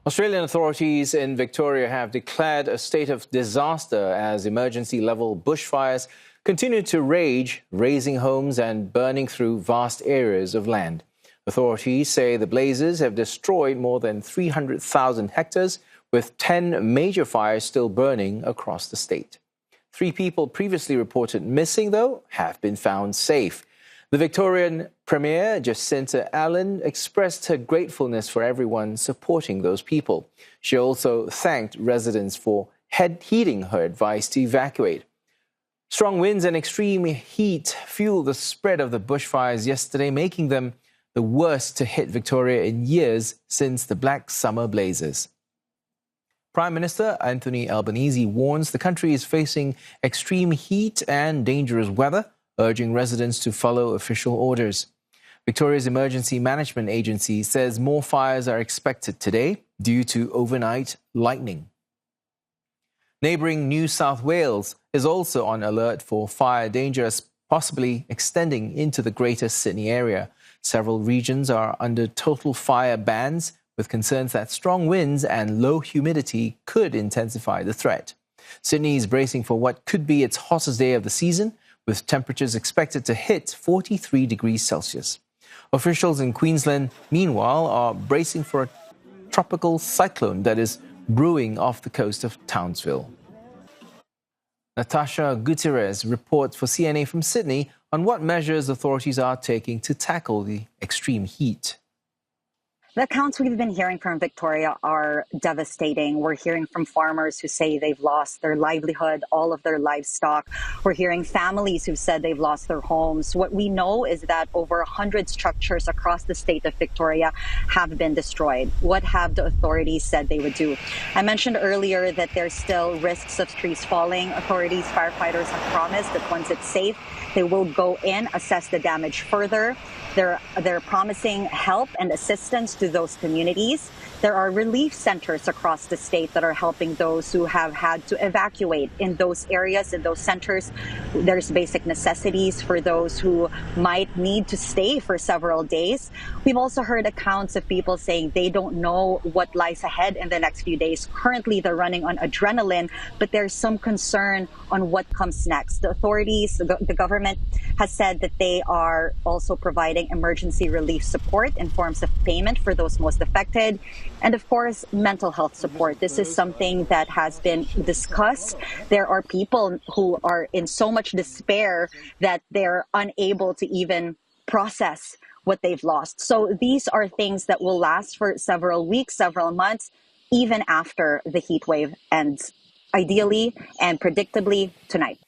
Australian authorities in Victoria have declared a state of disaster as emergency-level bushfires continue to rage, razing homes and burning through vast areas of land. Authorities say the blazes have destroyed more than 300,000 hectares, with 10 major fires still burning across the state. 3 people previously reported missing, though, have been found safe. The Victorian Premier, Jacinta Allen, expressed her gratefulness for everyone supporting those people. She also thanked residents for heeding her advice to evacuate. Strong winds and extreme heat fueled the spread of the bushfires yesterday, making them the worst to hit Victoria in years since the Black Summer blazes. Prime Minister Anthony Albanese warns the country is facing extreme heat and dangerous weather, urging residents to follow official orders. Victoria's Emergency Management Agency says more fires are expected today due to overnight lightning. Neighbouring New South Wales is also on alert for fire danger, possibly extending into the Greater Sydney area. Several regions are under total fire bans, with concerns that strong winds and low humidity could intensify the threat. Sydney is bracing for what could be its hottest day of the season, with temperatures expected to hit 43 degrees Celsius. Officials in Queensland, meanwhile, are bracing for a tropical cyclone that is brewing off the coast of Townsville. Natashya Gutierrez reports for CNA from Sydney on what measures authorities are taking to tackle the extreme heat. The accounts we've been hearing from Victoria are devastating. We're hearing from farmers who say they've lost their livelihood, all of their livestock. We're hearing families who've said they've lost their homes. What we know is that over 100 structures across the state of Victoria have been destroyed. What have the authorities said they would do? I mentioned earlier that there's still risks of trees falling. Authorities, firefighters have promised that once it's safe, they will go in, assess the damage further. They're promising help and assistance to those communities. There are relief centers across the state that are helping those who have had to evacuate in those areas, in those centers. There's basic necessities for those who might need to stay for several days. We've also heard accounts of people saying they don't know what lies ahead in the next few days. Currently, they're running on adrenaline, but there's some concern on what comes next. The authorities, the government has said that they are also providing emergency relief support in forms of payment for those most affected. And of course, mental health support. This is something that has been discussed. There are people who are in so much despair that they're unable to even process what they've lost. So these are things that will last for several weeks, several months, even after the heat wave ends, ideally and predictably tonight.